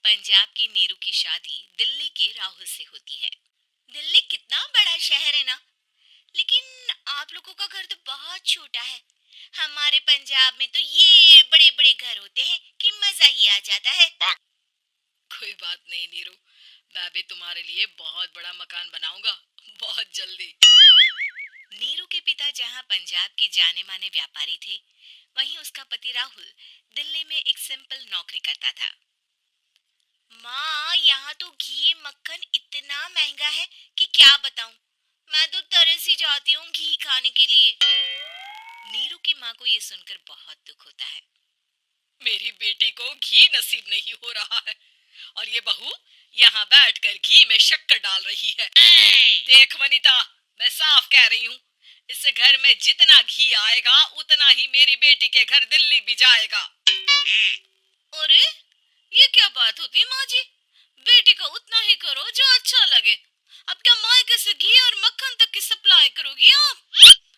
पंजाब की नीरू की शादी दिल्ली के राहुल से होती है। दिल्ली कितना बड़ा शहर है ना, लेकिन आप लोगों का घर तो बहुत छोटा है। हमारे पंजाब में तो ये बड़े बड़े घर होते हैं कि मजा ही आ जाता है। कोई बात नहीं नीरू, मैं भी तुम्हारे लिए बहुत बड़ा मकान बनाऊंगा, बहुत जल्दी। नीरू के पिता जहाँ पंजाब के जाने माने व्यापारी थे, वहीं उसका पति राहुल दिल्ली में एक सिंपल नौकरी करता था। माँ, यहाँ तो घी मक्खन इतना महंगा है कि क्या बताऊं। मैं तो तरस ही जाती हूँ घी खाने के लिए। नीरू की माँ को ये सुनकर बहुत दुख होता है। मेरी बेटी को घी नसीब नहीं हो रहा है और ये बहू यहाँ बैठकर घी में शक्कर डाल रही है। देख वनीता, मैं साफ कह रही हूँ, इस घर में जितना घी आएगा उतना ही मेरी बेटी के घर दिल्ली भी जाएगा। अरे, ये क्या बात होती है माँ जी? बेटी का उतना ही करो जो अच्छा लगे। अब क्या मायके से घी और मक्खन तक की सप्लाई करोगी आप?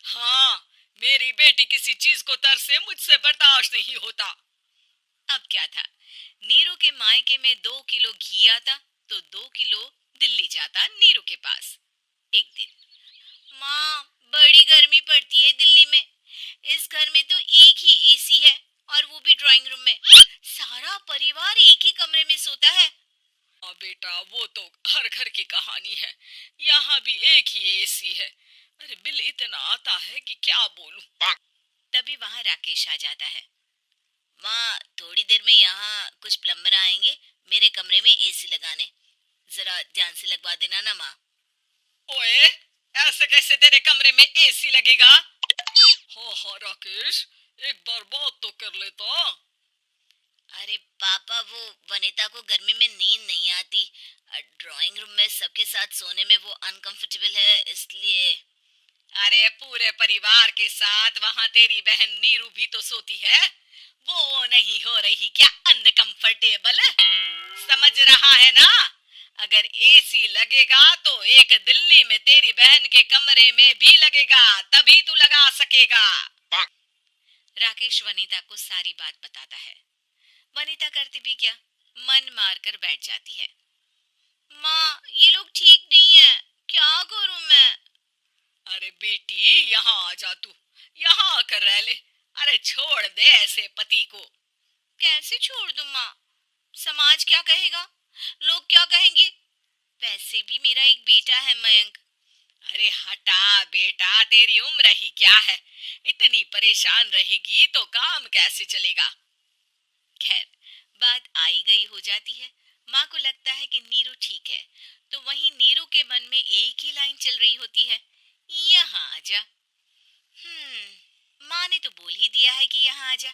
हाँ, मेरी बेटी किसी चीज को तरसे मुझसे बर्दाश्त नहीं होता। अब क्या था, नीरू के मायके में 2 किलो घी आता तो 2 किलो दिल्ली जाता नीरू के पास। एक दिन, माँ, बड़ी गर्मी पड़ती है दिल्ली में। इस घर में तो एक ही एसी है, और वो भी ड्राइंग रूम में। सारा परिवार एक ही कमरे में सोता है। हाँ बेटा, वो तो हर घर की कहानी है। यहाँ भी एक ही एसी है। अरे बिल इतना आता है कि क्या बोलूं। तभी वहाँ राकेश आ जाता है। माँ, थोड़ी देर में यहाँ कुछ प्लम्बर आएंगे मेरे कमरे में एसी लगाने। जरा ध्यान से लगवा देना ना माँ। ओए, ऐसे कैसे तेरे कमरे में एसी लगेगा? हाँ राकेश, एक बार बात तो कर लेता। अरे पापा, वो वनिता को गर्मी में नींद नहीं आती। ड्राइंग रूम में सबके साथ सोने में वो अनकंफर्टेबल है, इसलिए। अरे पूरे परिवार के साथ वहाँ तेरी बहन नीरू भी तो सोती है। वो नहीं हो रही क्या अनकंफर्टेबल? समझ रहा है ना? अगर एसी लगेगा तो एक दिल्ली में तेरी बहन के कमरे में भी लगेगा, तभी तू लगा सकेगा। राकेश वनिता को सारी बात बताता है। वनिता करती भी क्या, मन मार कर बैठ जाती है। माँ, ये लोग ठीक नहीं है, क्या करूं मैं? अरे बेटी, यहाँ आ जा तू, यहाँ आकर रह ले। अरे छोड़ दे ऐसे पति को। कैसे छोड़ दूं माँ? समाज क्या कहेगा, लोग क्या कहेंगे? वैसे भी मेरा एक बेटा है मयंक। अरे हटा बेटा, तेरी उम्र ही क्या है? इतनी परेशान रहेगी तो काम कैसे चलेगा? खैर, बात आई गई हो जाती है। माँ को लगता है कि नीरू ठीक है, तो वहीं नीरू के मन में एक ही लाइन चल रही होती है, यहाँ आजा। माँ ने तो बोल ही दिया है कि यहाँ आजा।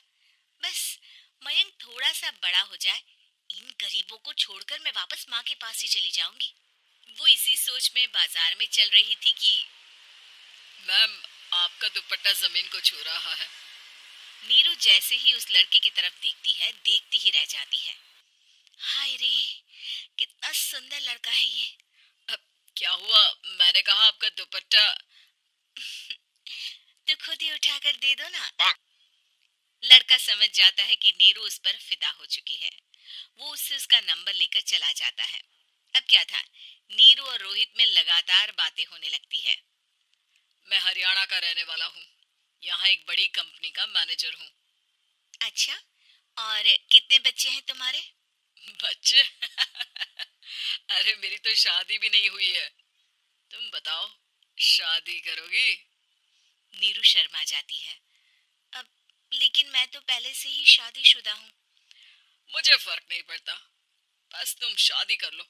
बस मयंक थोड़ा सा बड़ा हो जाए, इन गरीबों को छोड़कर मैं वापस माँ के पास ही चली जाऊंगी। वो इसी सोच में बाजार में चल रही थी कि मैम, आपका दुपट्टा जमीन को छू रहा है। नीरू जैसे ही उस लड़के की तरफ देखती है, देखती ही रह जाती है। हाय रे, कितना सुंदर लड़का है ये। अब क्या हुआ? मैंने कहा आपका दुपट्टा। तो खुद ही उठाकर दे दो ना। लड़का समझ जाता है कि नीरू उस पर फिदा हो चुकी है। वो उससे उसका नंबर लेकर चला जाता है। अब क्या था, नीरू और रोहित में लगातार बातें होने लगती है। मैं हरियाणा का रहने वाला हूँ, यहाँ एक बड़ी कंपनी का मैनेजर हूँ। अच्छा, और कितने बच्चे हैं तुम्हारे? बच्चे? अरे मेरी तो शादी भी नहीं हुई है। तुम बताओ, शादी करोगी? नीरू शर्मा जाती है। अब लेकिन मैं तो पहले से ही शादीशुदा हूँ। मुझे फर्क नहीं पड़ता, बस तुम शादी कर लो,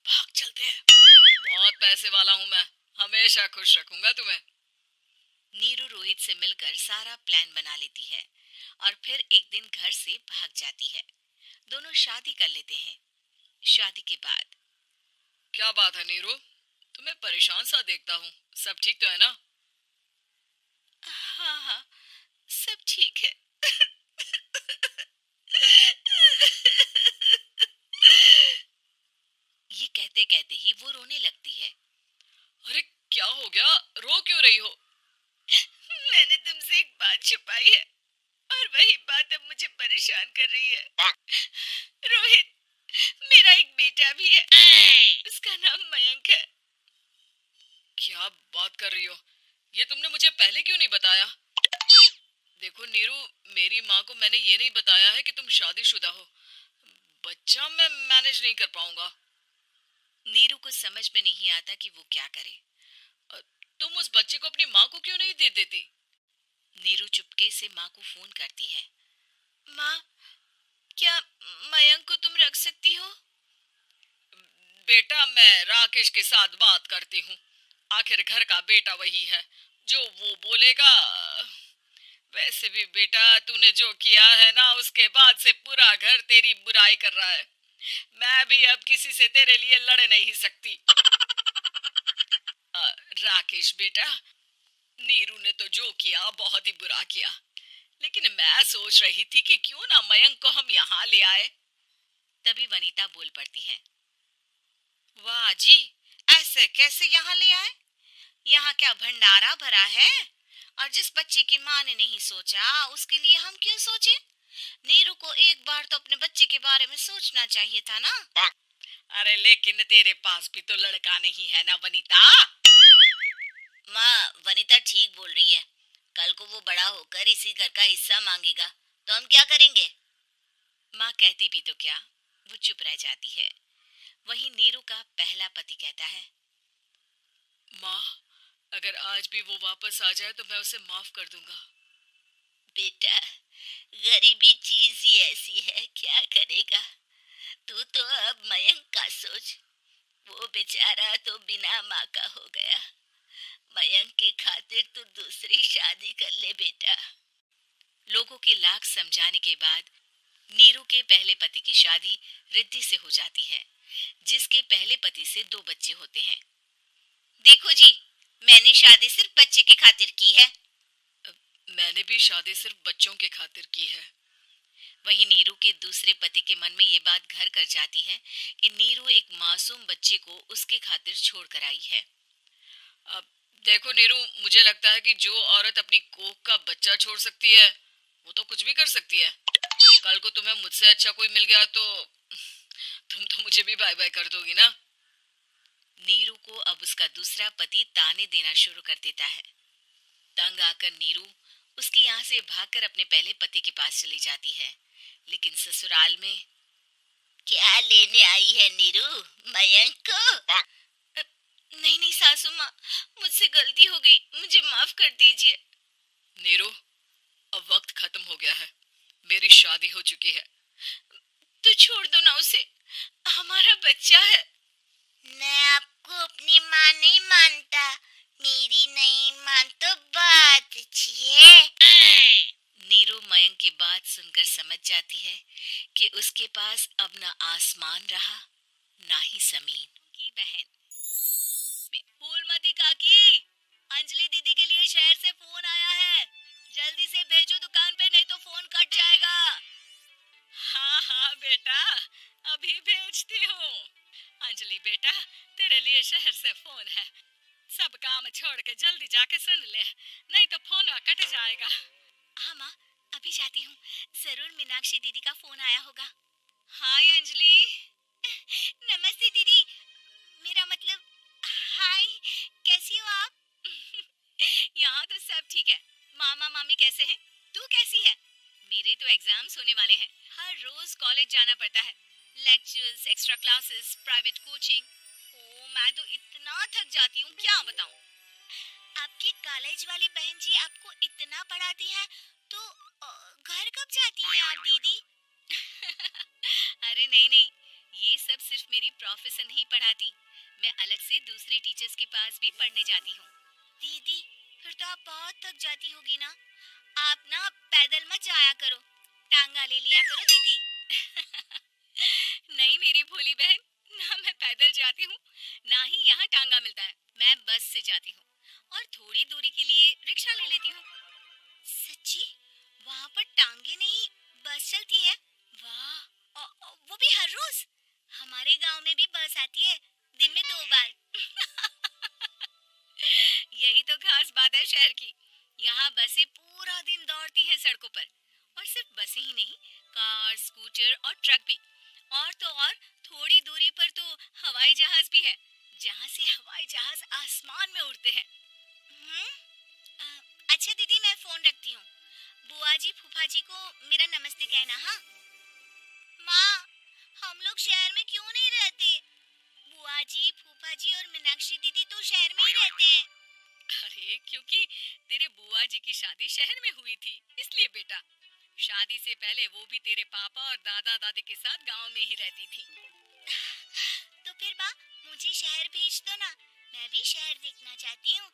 भाग चलते हैं। बहुत पैसे वाला हूँ मैं, हमेशा खुश रखूंगा तुम्हें। नीरू रोहित से मिलकर सारा प्लान बना लेती है और फिर एक दिन घर से भाग जाती है। दोनों शादी कर लेते हैं। शादी के बाद क्या बात है नीरू, तुम्हें परेशान सा देखता हूँ, सब ठीक तो है ना? हाँ हाँ, सब ठीक है। ये कहते कहते ही वो रोने लगती है। अरे क्या हो गया, रो क्यों रही हो? मैंने तुमसे एक बात छुपाई है, और वही बात अब मुझे परेशान कर रही है। रोहित, मेरा एक बेटा भी है, उसका नाम मयंक है। क्या बात कर रही हो? ये तुमने मुझे पहले क्यों नहीं बताया? देखो नीरू, मेरी माँ को मैंने ये नहीं बताया है कि तुम शादीशुदा हो। बच्चा मैं मैनेज नहीं कर पाऊंगा। नीरू को समझ में नहीं आता कि वो क्या करे। अ, तुम उस बच्चे को अपनी माँ को क्यों नहीं दे देती? नीरू चुपके से माँ को फोन करती है। माँ, क्या मयंक को तुम रख सकती हो? बेटा मैं राकेश के साथ बात करती हूँ। आखिर घर का बेटा वही है, जो वो बोलेगा। वैसे भी बेटा, तूने जो किया है ना, उसके बाद से पूरा घर तेरी बुराई कर रहा है। मैं भी अब किसी से तेरे लिए लड़ नहीं सकती। राकेश बेटा, नीरू ने तो जो किया बहुत ही बुरा किया, लेकिन मैं सोच रही थी कि क्यों ना मयंक को हम यहाँ ले आए। तभी वनीता बोल पड़ती है। वाह जी, ऐसे कैसे यहाँ ले आए? यहाँ क्या भंडारा भरा है? और जिस बच्चे की माँ ने नहीं सोचा, उसके लिए हम क्यों सोचे? नीरू को एक बार तो अपने बच्चे के बारे में सोचना चाहिए था ना। अरे लेकिन तेरे पास भी तो लड़का नहीं है ना वनीता? माँ, वनीता ठीक बोल रही है। कल को वो बड़ा होकर इसी घर का हिस्सा मांगेगा, तो हम क्या करेंगे? माँ कहती भी तो क्या, वो चुप रह जाती है। वहीं नीरू का पहला पति कहता है। माँ, अगर आज भी वो वापस आ जाए तो मैं उसे माफ कर दूंगा। बेटा, गरीबी चीज ही ऐसी है, क्या करेगा? तू तो अब मयंक का सोच। वो बेचारा तो बिना माँ का हो गया। मयंक की खातिर तू दूसरी शादी कर ले बेटा। लोगों के लाख समझाने के बाद नीरू के पहले पति की शादी रिद्धि से हो जाती है, जिसके पहले पति से 2 बच्चे होते हैं। देखो जी, मैंने शादी सिर्फ बच्चे के खातिर की है। मैंने भी शादी सिर्फ बच्चों के खातिर की है। वहीं नीरू के दूसरे पति के मन में ये बात घर कर जाती है कि नीरू एक मासूम बच्चे को उसके खातिर छोड़ कर आई है। अब देखो नीरू, मुझे लगता है कि जो औरत अपनी कोख का बच्चा छोड़ सकती है, वो तो कुछ भी कर सकती है। कल को तुम्हें मुझसे अच्छा कोई मिल गया तो तुम तो मुझे भी बाय बाय कर दोगी ना। नीरू को अब उसका दूसरा पति ताने देना शुरू कर देता है। तंग आकर नीरू उसके यहाँ से भागकर अपने पहले पति के पास चली जाती है। लेकिन ससुराल में क्या लेने आई है नीरू, मयंक को? नहीं नहीं सासू माँ, मुझसे गलती हो गई, मुझे माफ कर दीजिए। नीरू, अब वक्त खत्म हो गया है, मेरी शादी हो चुकी है। तो छोड़ दो ना उसे, हमारा बच्चा है। मैं आपको अपनी माँ नहीं मानता। मेरी नहीं मान तो बात अच्छी है। नीरू मयंक की बात सुनकर समझ जाती है कि उसके पास अब न आसमान रहा, ना ही जमीन। की बहन फूलमती काकी, अंजलि दीदी के लिए शहर से फोन आया है। जल्दी से भेजो दुकान पे, नहीं तो फोन कट जाएगा। हाँ हाँ बेटा, अभी भेजती हूँ। अंजलि बेटा, तेरे लिए शहर से फोन है। सब काम छोड़ के जल्दी जाके सुन ले, नहीं तो फोन कट जाएगा। हाँ माँ, अभी जाती हूँ। जरूर मीनाक्षी दीदी का फोन आया होगा। हाय अंजलि। नमस्ते दीदी, मेरा मतलब हाय, कैसी हो आप? यहाँ तो सब ठीक है। मामा मामी कैसे हैं? तू कैसी है? मेरे तो एग्जाम्स होने वाले हैं। हर रोज कॉलेज जाना पड़ता है। Lectures, extra classes, private coaching. ओ, मैं तो इतना थक जाती हूँ, क्या बताऊँ। आपकी कॉलेज वाली बहन जी आपको इतना पढ़ाती हैं, तो घर कब जाती हैं आप दीदी? अरे नहीं नहीं, ये सब सिर्फ मेरी प्रोफेसर नहीं पढ़ाती। मैं अलग से दूसरे टीचर्स के पास भी पढ़ने जाती हूँ। दीदी, फिर तो आप बहुत थक जाती होगी ना। आप ना पैदल मत जाया करो, टांगा ले लिया करो दीदी। नहीं मेरी भोली बहन, ना मैं पैदल जाती हूँ, ना ही यहाँ टांगा मिलता है। मैं बस से जाती हूँ और थोड़ी दूरी के लिए रिक्शा ले लेती हूँ। सच्ची? वहाँ पर टांगे नहीं, बस चलती है? वाह, वो भी हर रोज? हमारे गांव में भी बस आती है, दिन में 2 बार। यही तो खास बात है शहर की। यहाँ बसें पूरा दिन दौड़ती हैं सड़कों पर। और सिर्फ बसें ही नहीं, कार, स्कूटर और ट्रक भी। और तो और थोड़ी दूरी पर तो हवाई जहाज भी है, जहाँ से हवाई जहाज आसमान में उड़ते हैं। हम्म, अच्छा दीदी, मैं फोन रखती हूँ। बुआ जी फूफा जी को मेरा नमस्ते कहना, हाँ। माँ, हम लोग शहर में क्यों नहीं रहते? बुआ जी फूफा जी और मीनाक्षी दीदी तो शहर में ही रहते हैं। अरे क्योंकि तेरे बुआ जी की शादी शहर में हुई थी, इसलिए बेटा। शादी से पहले वो भी तेरे पापा और दादा दादी के साथ गांव में ही रहती थी। तो फिर माँ, मुझे शहर भेज दो ना, मैं भी शहर देखना चाहती हूँ।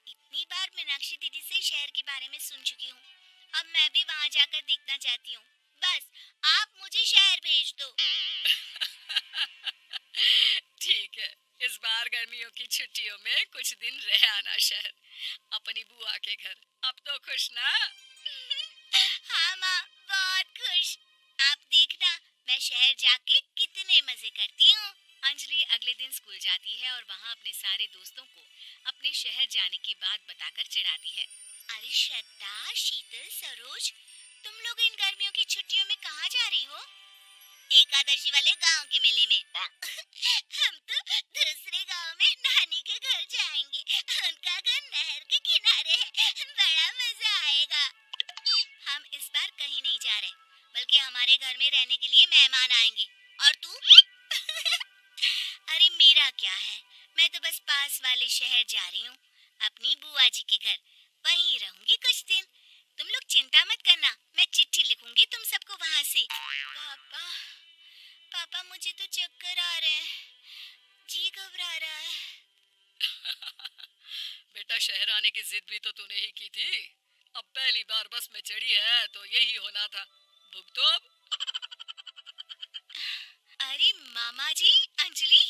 इतनी बार मीनाक्षी दीदी से शहर के बारे में सुन चुकी हूँ, अब मैं भी वहाँ जाकर देखना चाहती हूँ। बस आप मुझे शहर भेज दो। ठीक है, इस बार गर्मियों की छुट्टियों में कुछ दिन रह आना शहर, अपनी बुआ के घर। अब तो खुश ना? हाँ माँ, बहुत खुश। आप देखना, मैं शहर जाके कितने मजे करती हूँ। अंजलि अगले दिन स्कूल जाती है और वहाँ अपने सारे दोस्तों को अपने शहर जाने की बात बताकर चिढ़ाती है। अरे श्रद्धा, शीतल, सरोज, तुम लोग इन गर्मियों की छुट्टियों में कहाँ जा रही हो? एकादशी वाले गांव के मेले में। हम तो दूसरे गांव में नानी के घर जाएंगे। उनका घर नहर के किनारे है, बड़ा मजा आएगा। हम इस बार कहीं नहीं जा रहे, बल्कि हमारे घर में रहने के लिए मेहमान आएंगे। और तू? अरे मेरा क्या है, मैं तो बस पास वाले शहर जा रही हूँ, अपनी बुआ जी के घर। वहीं रहूंगी कुछ दिन। तुम लोग चिंता मत करना, मैं चिट्ठी लिखूंगी तुम सबको वहां से। पापा, पापा मुझे तो चक्कर आ रहे हैं, जी घबरा रहा है। बेटा शहर आने की जिद भी तो तूने ही की थी। अब पहली बार बस में चढ़ी है तो यही होना था। भुगतो अब। अरे मामा जी, अंजलि,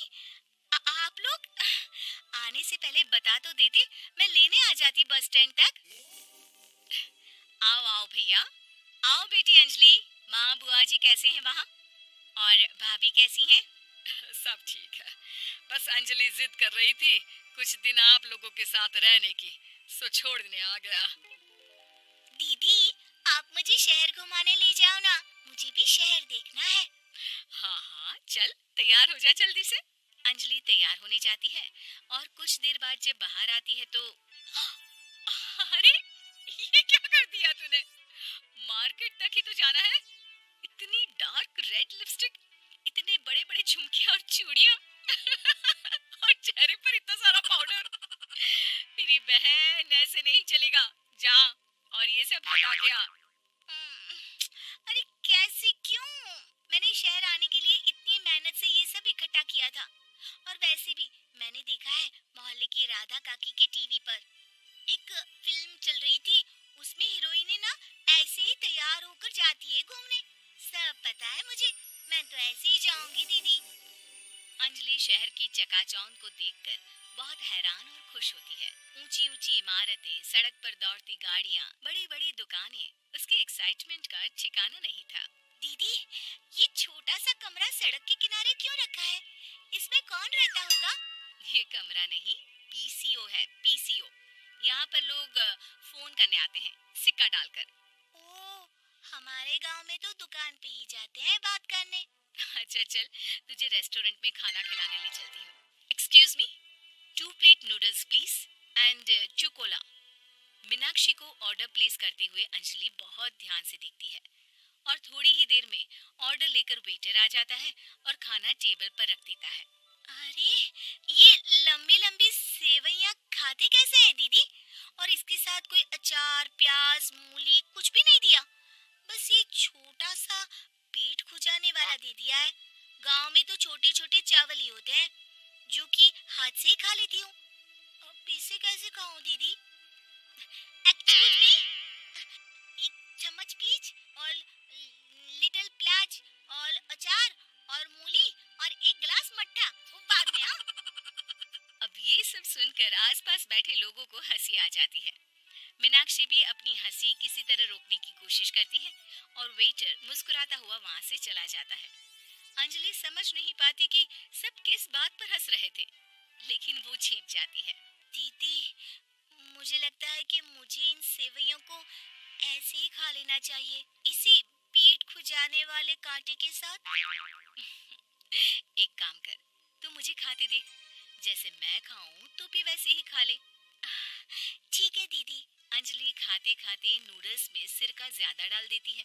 आप लोग आने से पहले बता तो देते, मैं लेने आ जाती बस स्टैंड तक। आओ आओ भैया, आओ बेटी अंजलि। माँ बुआ जी कैसे हैं वहाँ? और भाभी कैसी हैं? सब ठीक है, बस अंजलि जिद कर रही थी कुछ दिन आप लोगों के साथ रहने की, सो छोड़ने आ गया। दीदी, आप मुझे शहर घुमाने ले जाओ ना, मुझे भी शहर देखना है। हाँ हाँ चल, तैयार हो जा जल्दी से। अंजलि तैयार होने जाती है और कुछ देर बाद जब बाहर आती है तो अरे ये क्या कर दिया तूने? मार्केट तक ही तो जाना है। इतनी डार्क रेड लिपस्टिक, इतने बड़े बड़े झुमके और चूड़ियां और चेहरे पर इतना सारा पाउडर। मेरी बहन ऐसे नहीं चलेगा, जा और ये सब हटा के आ। अरे कैसे, क्यों? मैंने शहर आने के लिए इतनी मेहनत से ये सब इकट्ठा किया था। और वैसे भी मैंने देखा है मोहल्ले की राधा काकी के टीवी पर एक फिल्म चल रही थी, उसमें हीरोइनें ना ऐसे ही तैयार होकर जाती है घूमने। सब पता है मुझे, मैं तो ऐसे ही जाऊंगी दीदी। अंजलि शहर की चकाचौंध को देखकर बहुत हैरान और खुश होती है। ऊंची ऊंची इमारतें, सड़क पर दौड़ती गाड़ियां, बड़ी बड़ी दुकानें, उसके एक्साइटमेंट का ठिकाना नहीं था। दीदी, ये छोटा सा कमरा सड़क के किनारे क्यों रखा है? इसमें कौन रहता होगा? ये कमरा नहीं, पीसीओ है, पीसीओ। यहाँ पर लोग फोन करने आते हैं, सिक्का डालकर। ओ, हमारे गांव में तो दुकान पे ही जाते हैं बात करने। अच्छा चल, तुझे रेस्टोरेंट में खाना खिलाने ले चलती हूँ। Excuse me, 2 plate noodles please and 2 Cola. Meenakshi को ऑर्डर प्लेस करते हुए अंजलि बहुत ध्यान से देखती है और थोड़ी ही देर में ऑर्डर लेकर वेटर आ जाता है और खाना टेबल पर रख देता है। अरे, ये लंबी लंबी सेवइयां खाते कैसे है दीदी? और इसके साथ कोई अचार, प्याज, मूली कुछ भी नहीं दिया, बस ये छोटा सा पेट खुजाने वाला दे दिया है। गांव में तो छोटे छोटे चावल ही होते हैं, जो कि हाथ से ही खा लेती हूँ। अब इसे कैसे खाऊं दीदी? एक्सक्यूज मी, एक चम्मच प्लीज, और लिटिल प्याज, और अचार, और मूली, और एक गिलास मट्ठा, वो बाद में। हाँ, अब ये सब सुनकर आसपास बैठे लोगों को हंसी आ जाती है। मीनाक्षी भी अपनी हंसी किसी तरह रोकने की कोशिश करती है और वेटर मुस्कुराता हुआ वहां से चला जाता है। अंजलि समझ नहीं पाती कि सब किस बात पर हंस रहे थे, लेकिन वो छिप जाती है। दीदी, मुझे लगता है कि मुझे इन सेवइयों को ऐसे ही खा लेना चाहिए, इसी पेट खुजाने वाले कांटे के साथ। एक काम कर, तू मुझे खाते देख। जैसे मैं खाऊं तो भी वैसे ही खा ले। ठीक है दीदी। अंजलि खाते खाते नूडल्स में सिरका ज्यादा डाल देती है।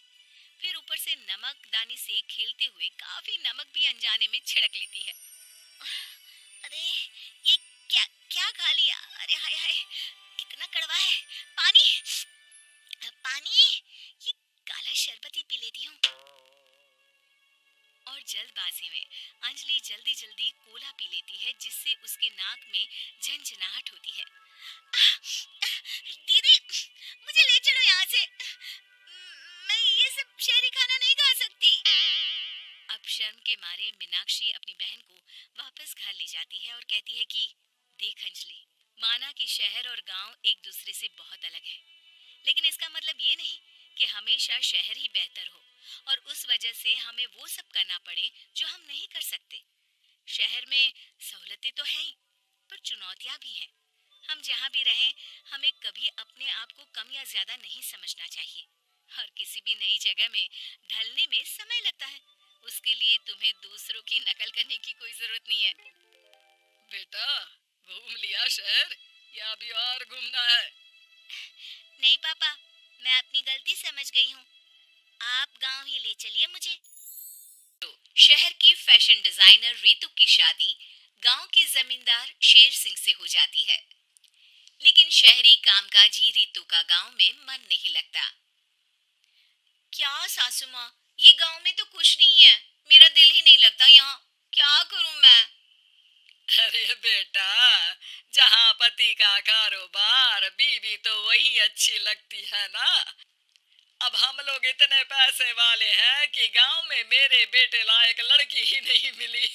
फिर ऊपर से नमक दानी से खेलते हुए काफी नमक भी अनजाने में छिड़क लेती है। अरे ये क्या क्या खा लिया? अरे हाय हाय, कितना कड़वा है। पानी, पानी, ये काला शरबत ही पी लेती हूँ। और जल्दबाजी में अंजलि जल्दी जल्दी कोला पी लेती है, जिससे उसके नाक में झंझनाहट होती है। दीदी, मुझे ले चलो यहाँ से। मैं ये सब शहरी खाना नहीं खा सकती। अब शर्म के मारे मीनाक्षी अपनी बहन को वापस घर ले जाती है और कहती है कि देख अंजलि, माना कि शहर और गांव एक दूसरे से बहुत अलग है, लेकिन इसका मतलब ये नहीं कि हमेशा शहर ही बेहतर हो और उस वजह से हमें वो सब करना पड़े जो हम नहीं कर सकते। शहर में सहूलतें तो हैं ही, पर चुनौतियां भी हैं। हम जहाँ भी रहें, हमें कभी अपने आप को कम या ज्यादा नहीं समझना चाहिए। और किसी भी नई जगह में ढलने में समय लगता है, उसके लिए तुम्हें दूसरों की नकल करने की कोई जरूरत नहीं है। बेटा, घूम लिया शहर या अभी और घूमना है? नहीं पापा, मैं अपनी गलती समझ गई हूँ। आप गांव ही ले चलिए मुझे। तो शहर की फैशन डिजाइनर रीतू की शादी गांव के जमींदार शेर सिंह से हो जाती है। लेकिन शहरी कामकाजी रीतू का गांव में मन नहीं लगता। क्या सासू माँ, ये गांव में तो कुछ नहीं है। मेरा दिल ही नहीं लगता यहाँ। क्या करूँ मैं? अरे बेटा, जहाँ पति का कारोबार, बीवी तो वही अच्छी लगती है ना। अब हम लोग इतने पैसे वाले हैं कि गांव में मेरे बेटे लायक लड़की ही नहीं मिली।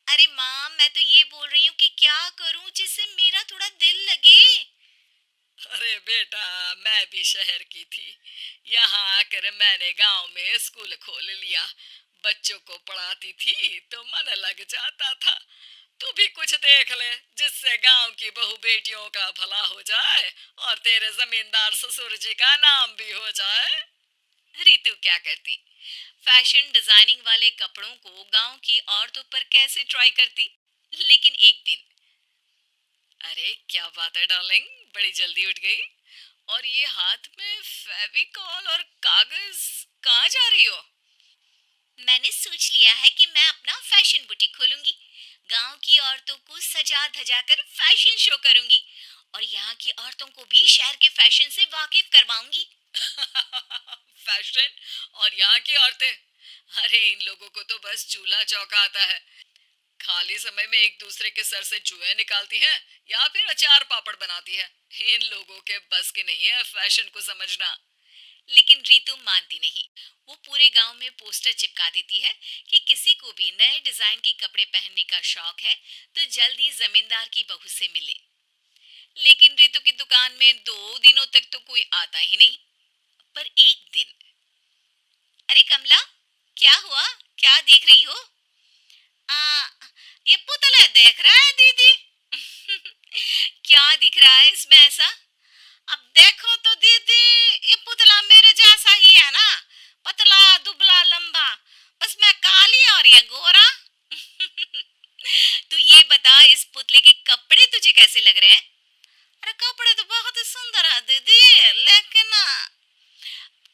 अरे माँ, मैं तो ये बोल रही हूँ कि क्या करूँ जिससे मेरा थोड़ा दिल लगे। अरे बेटा, मैं भी शहर की थी। यहाँ आकर मैंने गांव में स्कूल खोल लिया। बच्चों को पढ़ाती थी तो मन लग जाता था। तू भी कुछ देख ले जिससे गांव की बहू बेटियों का भला हो जाए और तेरे जमींदार ससुर जी का नाम भी हो जाए। रितु क्या करती? फैशन डिजाइनिंग वाले कपड़ों को गांव की औरतों पर कैसे ट्राई करती। लेकिन एक दिन, अरे क्या बात है डार्लिंग, बड़ी जल्दी उठ गई। और ये हाथ में फेविकॉल और कागज, कहाँ जा रही हो? मैंने सोच लिया है कि मैं अपना फैशन बुटीक खोलूंगी। गांव की औरतों को सजा धजा कर फैशन शो करूंगी और यहाँ की औरतों को भी शहर के फैशन से वाकिफ करवाऊंगी। फैशन और यहाँ की औरतें, अरे इन लोगों को तो बस चूल्हा चौका आता है। खाली समय में एक दूसरे के सर से जुए निकालती हैं या फिर अचार पापड़ बनाती है। इन लोगों के बस की नहीं है फैशन को समझना। लेकिन रीतू मानती नहीं। वो पूरे गांव में पोस्टर चिपका देती है कि किसी को भी नए डिजाइन के कपड़े पहनने का शौक है तो जल्दी जमींदार की बहू से मिले। लेकिन रीतू की दुकान में 2 दिनों तक तो कोई आता ही नहीं। पर एक दिन, अरे कमला, क्या हुआ? क्या देख रही हो? आ, ये पुतला देख रहा है दीदी। क्या दिख रहा है इसमें ऐसा? अब देखो तो दीदी, ये पुतला मेरे जैसा ही है ना, पतला दुबला लंबा। बस मैं काली और ये गोरा। तू ये बता, इस पुतले के कपड़े तुझे कैसे लग रहे हैं? अरे कपड़े तो बहुत ही सुंदर है दीदी, लेकिन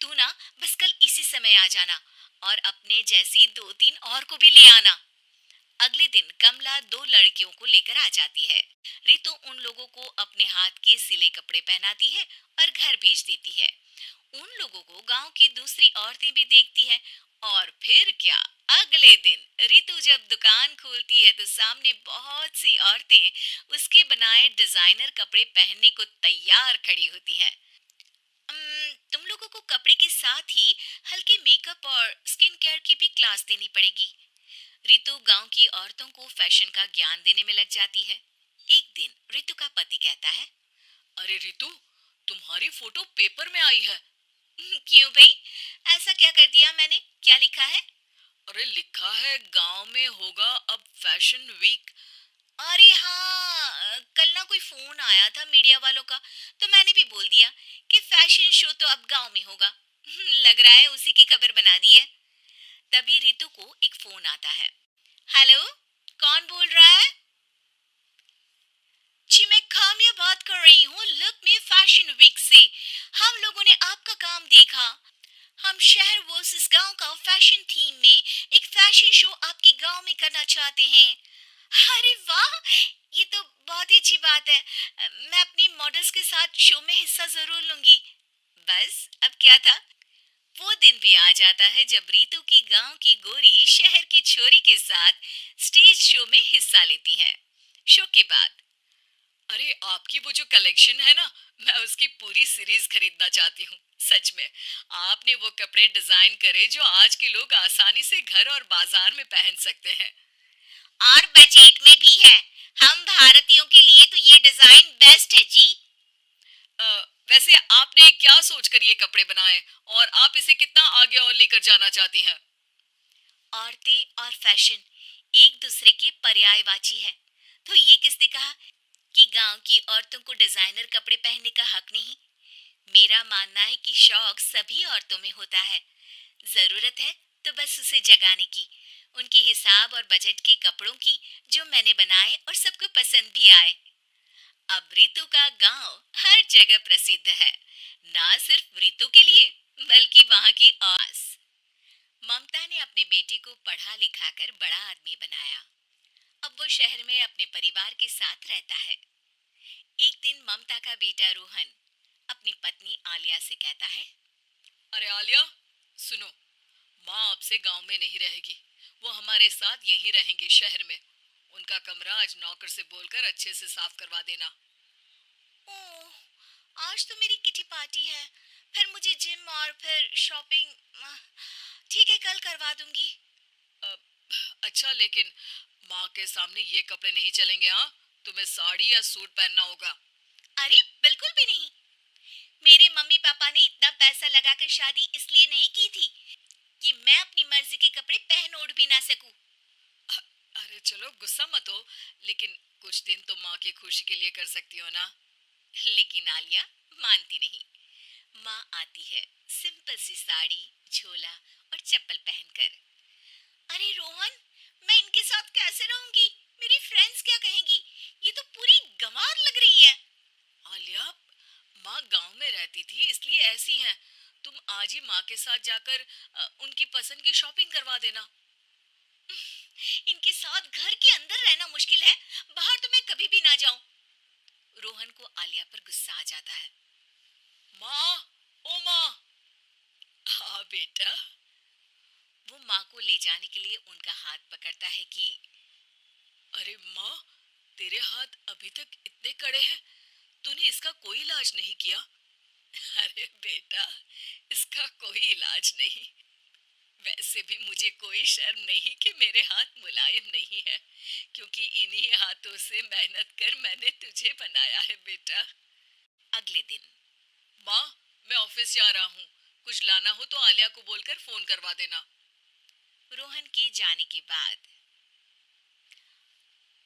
तू ना बस कल इसी समय आ जाना और अपने जैसी 2-3 और को भी ले आना। अगले दिन कमला 2 लड़कियों को लेकर आ जाती है। रितु उन लोगों को अपने हाथ के सिले कपड़े पहनाती है और घर भेज देती है। उन लोगों को गांव की दूसरी औरतें भी देखती है। और फिर क्या, अगले दिन रितु जब दुकान खोलती है तो सामने बहुत सी औरतें उसके बनाए डिजाइनर कपड़े पहनने को तैयार खड़ी होती हैं। तुम लोगों को कपड़े के साथ ही हल्के मेकअप और स्किन केयर की भी क्लास देनी पड़ेगी। रितु गांव की औरतों को फैशन का ज्ञान देने में लग जाती है। एक दिन रितु का पति कहता है, अरे रितु, तुम्हारी फोटो पेपर में आई है। क्यों भाई, ऐसा क्या कर दिया मैंने? क्या लिखा है? अरे लिखा है गांव में होगा अब फैशन वीक। अरे हाँ, कल ना कोई फोन आया था मीडिया वालों का, तो मैंने भी बोल दिया कि फैशन शो तो अब गांव में होगा। लग रहा है उसी की खबर बना दी है। तभी रितु को एक फोन आता है। हेलो, कौन बोल रहा है? जी मैं काम्या बात कर रही हूँ, लुक में फैशन वीक से। हम लोगों ने आपका काम देखा। हम शहर वर्सेस गांव का फैशन थीम में एक फैशन शो आपके गांव में करना चाहते हैं। अरे वाह, ये तो बहुत ही अच्छी बात है। मैं अपनी मॉडल्स के साथ शो में हिस्सा जरूर लूंगी। बस अब क्या था, वो दिन भी आ जाता है जब रीतू की गांव की गोरी शहर की छोरी के साथ स्टेज शो में हिस्सा लेती है। शो के बाद, अरे आपकी वो जो कलेक्शन है ना, मैं उसकी पूरी सीरीज खरीदना चाहती हूँ। सच में आपने वो कपड़े डिजाइन करे जो आज के लोग आसानी से घर और बाजार में पहन सकते हैं। और बजट में भी है। हम भारतीयों के लिए तो ये डिजाइन बेस्ट है जी। अ, वैसे आपने क्या सोचकर ये कपड़े बनाए और आप इसे कितना आगे और लेकर जाना चाहती हैं? औरतें और फैशन एक दूसरे के पर्यायवाची है। तो ये किसने कहा कि गांव की औरतों को डिजाइनर कपड़े पहनने का हक नहीं? मेरा मानना है कि शौक सभी औरतों में होता है। जरूरत है तो बस उसे जगाने की, उनके हिसाब और बजट के कपड़ों की, जो मैंने बनाए और सबको पसंद भी आए। अब ऋतु का गांव हर जगह प्रसिद्ध है, ना सिर्फ ऋतु के लिए बल्कि वहाँ की आस। ममता ने अपने बेटे को पढ़ा लिखा कर बड़ा आदमी बनाया। अब वो शहर में अपने परिवार के साथ रहता है। एक दिन ममता का बेटा रोहन अपनी पत्नी आलिया से कहता है। अरे आलिया, सुनो, माँ अब से गांव में नहीं रहेगी। वो हमारे साथ यहीं रहेंगे शहर में। उनका कमरा आज नौकर से बोलकर अच्छे से साफ करवा देना। ओह, आज तो मेरी किटी पार्टी है, फिर मुझे जिम और फिर शॉपिंग। ठीक है, कल करवा दूंगी। अ, अच्छा, लेकिन माँ के सामने ये कपड़े नहीं चलेंगे। हाँ, तुम्हें साड़ी या सूट पहनना होगा। अरे बिल्कुल भी नहीं। मेरे मम्मी पापा ने इतना पैसा लगाकर शादी इसलिए नहीं की थी कि मैं अपनी मर्जी के कपड़े पहन ओढ़ भी ना सकूं। अरे चलो, गुस्सा मत हो, लेकिन कुछ दिन तो माँ की खुशी के लिए कर सकती हो ना। लेकिन आलिया मानती नहीं। माँ आती है सिंपल सी साड़ी, झोला और चप्पल पहनकर। अरे रोहन, मैं इनके साथ कैसे रहूंगी? मेरी फ्रेंड्स क्या कहेंगी? ये तो पूरी गंवार लग रही है। आलिया, माँ गांव में रहती थी इसलिए ऐसी हैं। तुम आज ही माँ के साथ जाकर उनकी पसंद की शॉपिंग करवा देना। इनके साथ घर के अंदर रहना मुश्किल है, बाहर तो मैं कभी भी ना जाऊं। रोहन को आलिया पर गुस्सा आ जाता है। माँ, ओ माँ। हाँ बेटा। वो माँ को ले जाने के लिए उनका हाथ पकड़ता है कि अरे माँ, तेरे हाथ अभी तक इतने कड़े हैं, तूने इसका कोई इलाज नहीं किया? अरे बेटा, इसका कोई इलाज नहीं। वैसे भी मुझे कोई शर्म नहीं कि मेरे हाथ मुलायम नहीं है, क्योंकि इन्हीं हाथों से मेहनत कर मैंने तुझे बनाया है बेटा। अगले दिन, माँ, मैं ऑफिस जा रहा हूँ। कुछ लाना हो तो आलिया को बोलकर फोन करवा देना। रोहन के जाने के बाद,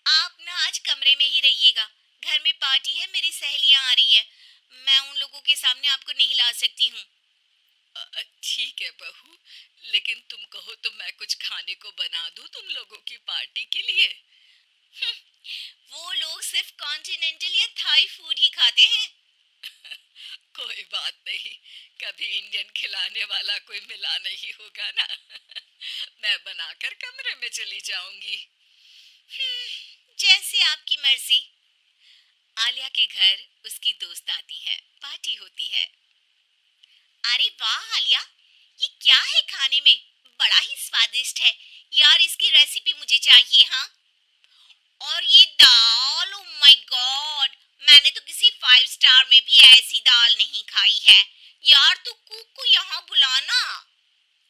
आप ना आज कमरे में ही रहिएगा। घर में पार्टी है, मेरी सहेलियां आ रही है। मैं उन लोगों के सामने आपको नहीं ला सकती हूँ। ठीक है बहू, लेकिन तुम कहो तो मैं कुछ खाने को बना दूँ तुम लोगों की पार्टी के लिए। वो लोग सिर्फ कॉन्टिनेंटल या थाई फूड ही खाते हैं। कोई बात नहीं, कभी इंडियन खिलाने वाला कोई मिला नहीं होगा ना। मैं बनाकर कमरे में चली जाऊंगी। जैसे आपकी मर्जी। आलिया के घर उसकी दोस्त आती है, पार्टी होती है। अरे वाह आलिया, ये क्या है खाने में? बड़ा ही स्वादिष्ट है यार, इसकी रेसिपी मुझे चाहिए। हाँ, और ये दाल, ओ माय गॉड, मैंने तो किसी फाइव स्टार में भी ऐसी दाल नहीं खाई है। यार तू कुक को यहाँ बुलाना।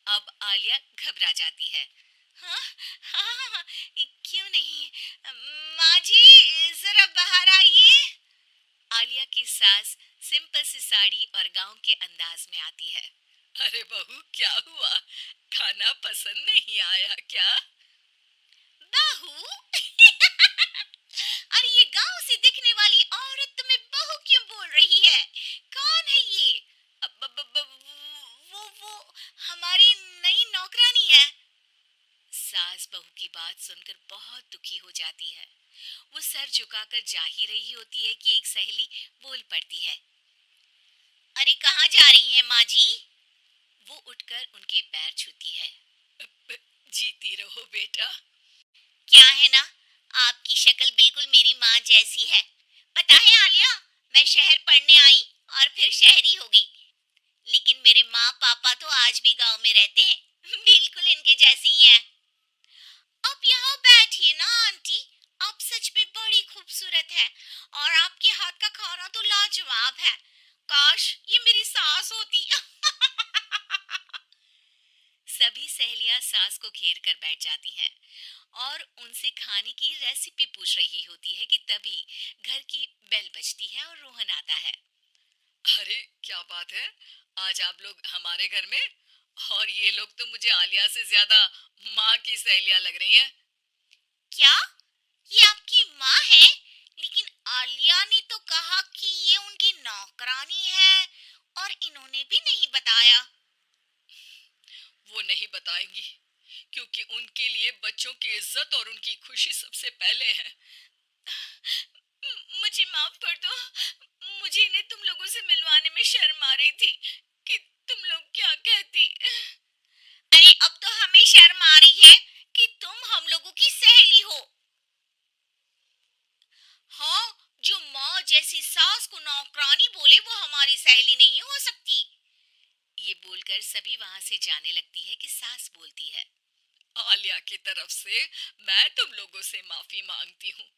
अब आलिया घबरा जाती है। हाँ हाँ हाँ, हाँ, क्यों नहीं। माँ जी जरा बाहर आइए। आलिया की सास सिंपल सी साड़ी और गांव के अंदाज में आती है। अरे बहू, क्या हुआ? खाना पसंद नहीं आया क्या? बहू? अरे ये गांव से दिखने वाली औरत तुम्हें बहू क्यों बोल रही है? कौन है ये? अब वो बहू की बात सुनकर बहुत दुखी हो जाती है। वो सर झुकाकर जा ही रही होती है कि एक सहेली बोल पड़ती है। अरे कहाँ जा रही हैं माँ जी? वो उठकर उनके पैर छूती है। जीती रहो बेटा। क्या है ना, आपकी शक्ल बिल्कुल मेरी माँ जैसी है। पता है आलिया, मैं शहर पढ़ने आई और फिर शहरी हो गई, लेकिन मेरे माँ पापा तो आज भी गांव में रहते हैं। बिल्कुल इनके जैसे ही हैं। आप यहाँ बैठिए ना आंटी, आप सच में बड़ी खूबसूरत है और आपके हाथ का खाना तो लाजवाब है। काश ये मेरी सास होती। सभी सहेलियां सास को घेर कर बैठ जाती हैं और उनसे खाने की रेसिपी पूछ रही होती है कि तभी घर की बेल बजती है और रोहन आता है। अरे क्या बात है, आज आप लोग हमारे घर में? और ये लोग तो मुझे आलिया से ज्यादा माँ की सहेलियां लग रही हैं। क्या ये आपकी माँ है? लेकिन आलिया ने तो कहा कि ये उनकी नौकरानी है और इन्होंने भी नहीं बताया। वो नहीं बताएंगी क्योंकि उनके लिए बच्चों की इज्जत और उनकी खुशी सबसे पहले है। मुझे माफ कर दो, मुझे इन्हें तुम लोगों से मिलवाने में शर्म आ रही थी कि तुम लोग क्या कहती। अरे अब तो हमें शर्म आ रही है कि तुम हम लोगों की सहेली हो। हाँ, जो माँ जैसी सास को नौकरानी बोले वो हमारी सहेली नहीं हो सकती। ये बोलकर सभी वहां से जाने लगती है कि सास बोलती है। आलिया की तरफ से मैं तुम लोगों से माफी मांगती हूँ।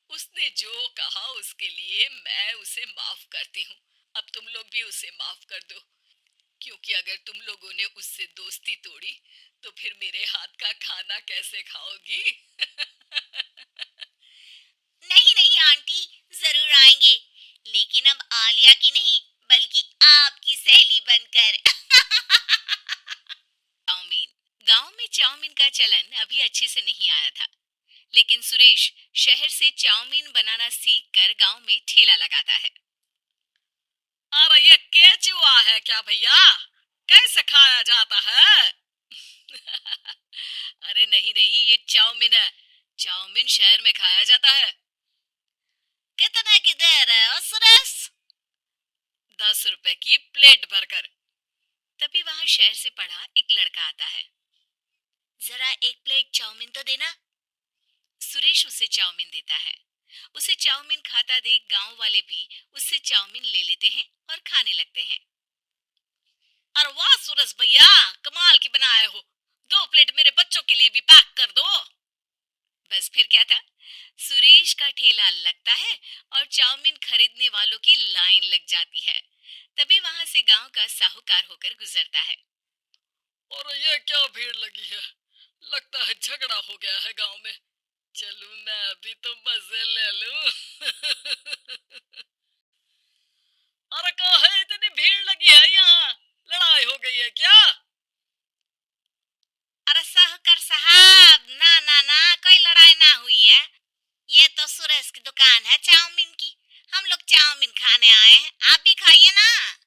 उसने जो कहा उसके लिए मैं उसे माफ करती हूँ। अब तुम लोग भी उसे माफ कर दो, क्योंकि अगर तुम लोगों ने उससे दोस्ती तोड़ी तो फिर मेरे हाथ का खाना कैसे खाओगी? नहीं नहीं आंटी, जरूर आएंगे, लेकिन अब आलिया की नहीं बल्कि आपकी सहेली बनकर। चाउमीन। गांव में चाउमीन का चलन अभी अच्छे से नहीं आया था, लेकिन सुरेश शहर से चाउमीन बनाना सीखकर गांव में ठेला लगाता है। अरे ये केचुआ है क्या भैया? कैसे खाया जाता है? अरे नहीं नहीं, ये चाउमीन है। चाउमीन शहर में खाया जाता है। कितना की दे रहे हो सुरेश? 10 रुपए की प्लेट भरकर। तभी वहां शहर से पढ़ा एक लड़का आता है। जरा एक प्लेट चाउमीन तो देना। सुरेश उसे चाउमीन देता है। उसे चाउमीन खाता देख गांव वाले भी उससे चाउमीन ले लेते हैं और खाने लगते हैं। अरे वाह सूरज भैया, कमाल की बनाए हो। 2 प्लेट मेरे बच्चों के लिए भी पैक कर दो। बस फिर क्या था, सुरेश का ठेला लगता है और चाउमीन खरीदने वालों की लाइन लग जाती है। तभी वहां से गांव का साहूकार होकर गुजरता है। और ये क्या भीड़ लगी है? लगता है झगड़ा हो गया है गांव में। चलूं मैं अभी तो मजे ले लूं। अरे कहा है, इतनी भीड़ लगी है यहाँ? लड़ाई हो गई है क्या? अरे साहूकार साहब, ना ना ना, कोई लड़ाई ना हुई है। ये तो सुरेश की दुकान है चाउमीन की, हम लोग चाउमीन खाने आए हैं, आप भी खाइए ना।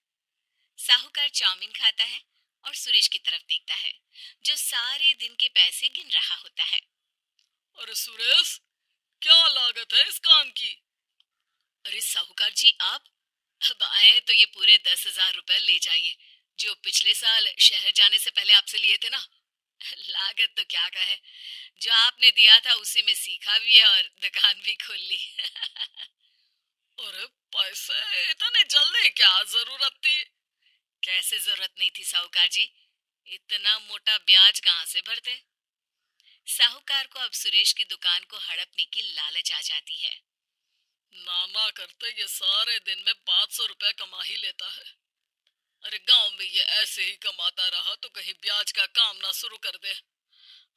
साहूकार चाउमीन खाता है और सुरेश की तरफ देखता है, जो सारे दिन के पैसे गिन रहा होता है। अरे सुरेश, क्या लागत है इस काम की? अरे साहूकार जी, आप अब आए तो ये पूरे 10,000 रुपए ले जाइए, जो पिछले साल शहर जाने से पहले आपसे लिए थे ना। लागत तो क्या कहे, जो आपने दिया था उसी में सीखा भी है और दुकान भी खोल ली। अरे पैसे इतने जल्दी क्या जरूरत थी? कैसे जरूरत नहीं थी साहूकार जी, इतना मोटा ब्याज कहाँ से भरते। साहूकार को अब सुरेश की दुकान को हड़पने की लालच आ जाती है। नाना करते ये सारे दिन में 500 रुपए कमा ही लेता है। अरे गांव में ये ऐसे ही कमाता रहा तो कहीं ब्याज का काम ना शुरू कर दे।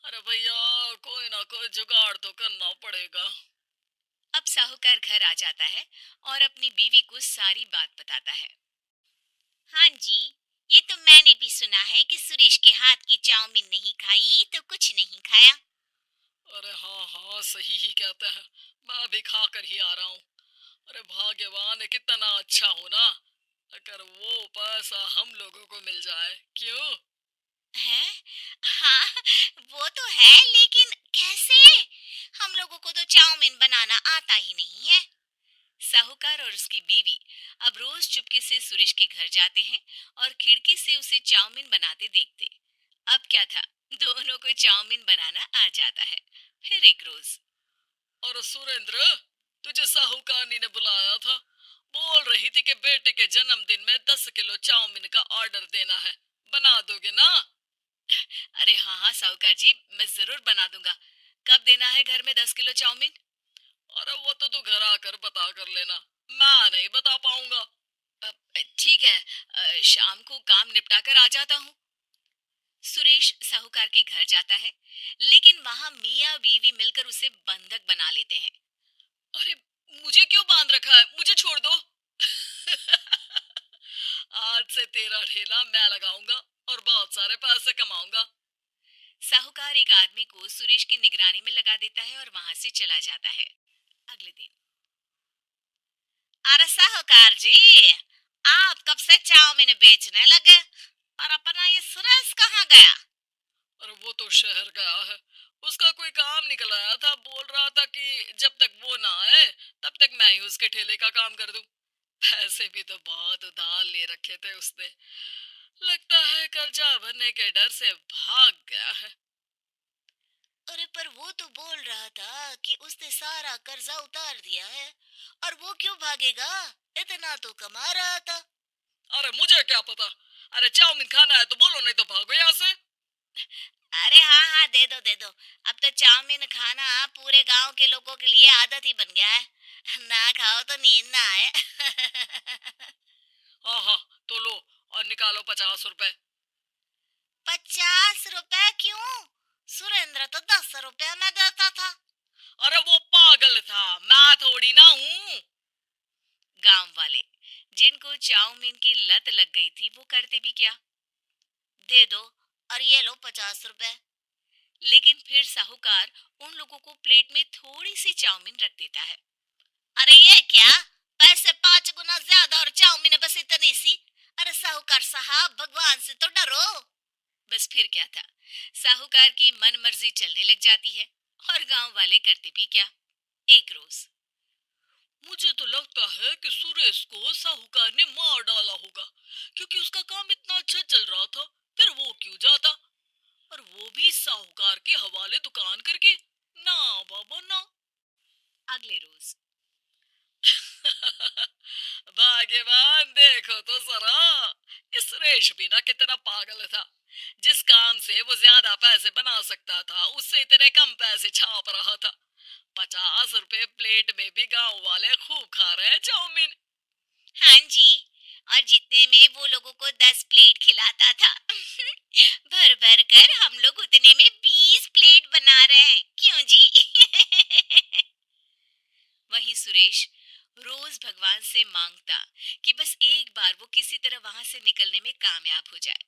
अरे भैया, कोई ना कोई जुगाड़ तो करना पड़ेगा। अब साहूकार घर आ जाता है और अपनी बीवी को सारी बात बताता है। हाँ जी, ये तो मैंने भी सुना है कि सुरेश के हाथ की चाउमीन नहीं खाई तो कुछ नहीं खाया। अरे हाँ हाँ, सही ही कहता है। मैं अभी खा कर ही आ रहा हूँ। अरे भाग्यवान है, कितना अच्छा हो ना अगर वो पैसा हम लोगों को मिल जाए। क्यों? है? हाँ, वो तो है, लेकिन चाउमीन बनाना आता ही नहीं है। साहूकार और उसकी बीवी अब रोज चुपके से सुरेश के घर जाते हैं और खिड़की से उसे चाउमीन बनाते देखते। अब क्या था, दोनों को चाउमीन बनाना आ जाता है। फिर एक रोज, और सुरेंद्र, तुझे साहूकारनी ने बुलाया था। बोल रही थी कि बेटे के जन्मदिन में 10 किलो चाउमीन का ऑर्डर देना है। बना दोगे ना? अरे हाँ हाँ साहूकार जी, मैं जरूर बना दूंगा। कब देना है घर में 10 किलो चाउमीन? अरे वो तो तू घर आकर बता कर लेना, मैं नहीं बता पाऊंगा। ठीक है, शाम को काम निपटा कर आ जाता हूँ। सुरेश साहूकार के घर जाता है, लेकिन वहां मियाँ बीवी मिलकर उसे बंधक बना लेते हैं। अरे मुझे क्यों बांध रखा है? मुझे छोड़ दो। आज से तेरा ठेला मैं लगाऊंगा और बहुत सारे पैसे कमाऊंगा। साहूकार एक आदमी को सुरेश की निगरानी में लगा देता है और वहां से चला जाता है। अगले दिन, अरे साहूकार जी, आप कब से चाउमीन बेचने लगे और अपना ये सुरेश कहाँ गया? और वो तो शहर गया है। उसका कोई काम निकल आया था। बोल रहा था कि जब तक वो ना आए तब तक मैं ही उसके ठेले का काम कर दूं। पैसे भी तो बहुत उधार ले रखे थे उसने। लगता है कर्जा भरने के डर से भाग गया है। अरे पर वो तो बोल रहा था कि उसने सारा कर्जा उतार दिया है, और वो क्यों भागेगा? इतना तो कमा रहा था। अरे मुझे क्या पता। अरे चाउमीन खाना है तो बोलो, नहीं तो भागो यहाँ से। अरे हाँ हाँ, दे दो दे दो। अब तो चाउमीन खाना पूरे गांव के लोगों के लिए आदत ही बन गया है। ना खाओ तो नींद ना आए। हाँ हाँ, तो लो और निकालो 50 रुपए। 50 रुपए क्यों? सुरेंद्र तो 10 रुपए में देता था। अरे वो पागल था, मैं थोड़ी ना हूँ। गांव वाले, जिनको चाउमीन की लत लग गई थी, वो करते भी क्या? दे दो और ये लो 50 रुपए। लेकिन फिर साहूकार उन लोगों को प्लेट में थोड़ी सी चाउमीन रख देता है। अरे ये क्या, पैसे 5 गुना ज्यादा और चाउमीन बस इतनी सी? अरे साहूकार साहब, भगवान से तो डरो। बस फिर क्या था, साहूकार की मन मर्जी चलने लग जाती है और गांव वाले करते भी क्या। एक रोज, मुझे तो लगता है कि सुरेश को साहूकार ने मार डाला होगा, क्योंकि उसका काम इतना अच्छा चल रहा था। फिर वो क्यों जाता? और वो भी साहूकार के हवाले दुकान करके। ना बाबा ना। अगले रोज, भाग्यवान, देखो तो जरा, ये सुरेश भी ना कितना पागल था। जिस काम से वो ज्यादा पैसे बना सकता था, उससे इतने कम पैसे छाप रहा था। 50 रुपए प्लेट में भी गांव वाले खूब खा रहे हैं चाउमीन। हाँ जी, और जितने में वो लोगों को 10 प्लेट खिलाता था। भर भर कर हम लोग उतने में 20 प्लेट बना रहे हैं, क्यों जी? वहीं सुरेश रोज भगवान से मांगता कि बस एक बार वो किसी तरह वहां से निकलने में कामयाब हो जाए,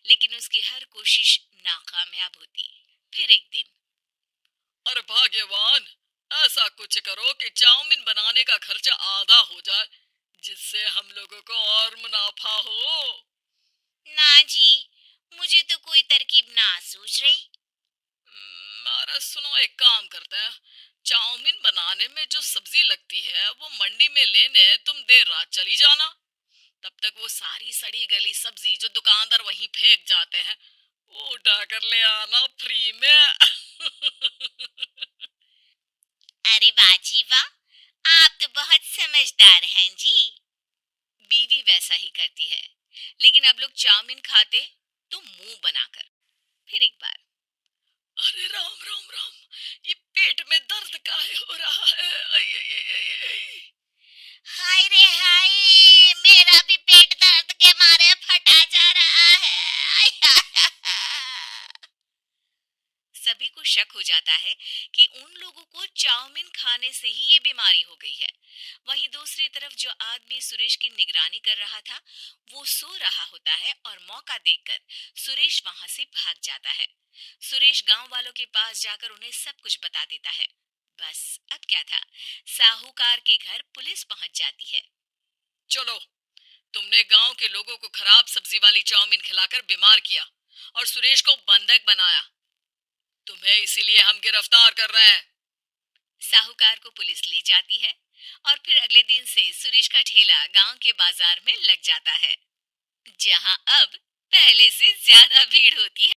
लेकिन उसकी हर कोशिश नाकामयाब होती। फिर एक दिन, अरे भाग्यवान, ऐसा कुछ करो कि चाउमीन बनाने का खर्चा आधा हो जाए, जिससे हम लोगों को और मुनाफा हो। ना जी, मुझे तो कोई तरकीब ना सूझ रही। अरे सुनो, एक काम करते हैं। चाउमीन बनाने में जो सब्जी लगती है वो मंडी में लेने तुम देर रात चली जाना। तब तक वो सारी सड़ी गली सब्जी जो दुकानदार वहीं फेंक जाते हैं, वो उठा कर ले आना फ्री में। अरे बाजी वाह, आप तो बहुत समझदार हैं जी। बीवी वैसा ही करती है, लेकिन अब लोग चाउमीन खाते तो मुंह बनाकर। फिर एक बार, अरे राम राम राम, ये पेट में दर्द काहे हो रहा है? आई, आई, आई, आई, आई। हाय रे हाय, मेरा भी पेट दर्द के मारे फटा जा रहा है। सभी को शक हो जाता है कि उन लोगों को चाउमीन खाने से ही ये बीमारी हो गई है। वहीं दूसरी तरफ जो आदमी सुरेश की निगरानी कर रहा था, वो सो रहा होता है और मौका देखकर सुरेश वहां से भाग जाता है। सुरेश गांव वालों के पास जाकर उन्हें सब कुछ बता देता है। बस अब क्या था, साहूकार के घर पुलिस पहुंच जाती है। चलो, तुमने गांव के लोगों को खराब सब्जी वाली चाउमीन खिलाकर बीमार किया और सुरेश को बंधक बनाया। तुम्हें इसीलिए हम गिरफ्तार कर रहे हैं। साहूकार को पुलिस ले जाती है और फिर अगले दिन से सुरेश का ठेला गांव के बाजार में लग जाता है, जहां अब पहले से ज्यादा भीड़ होती है।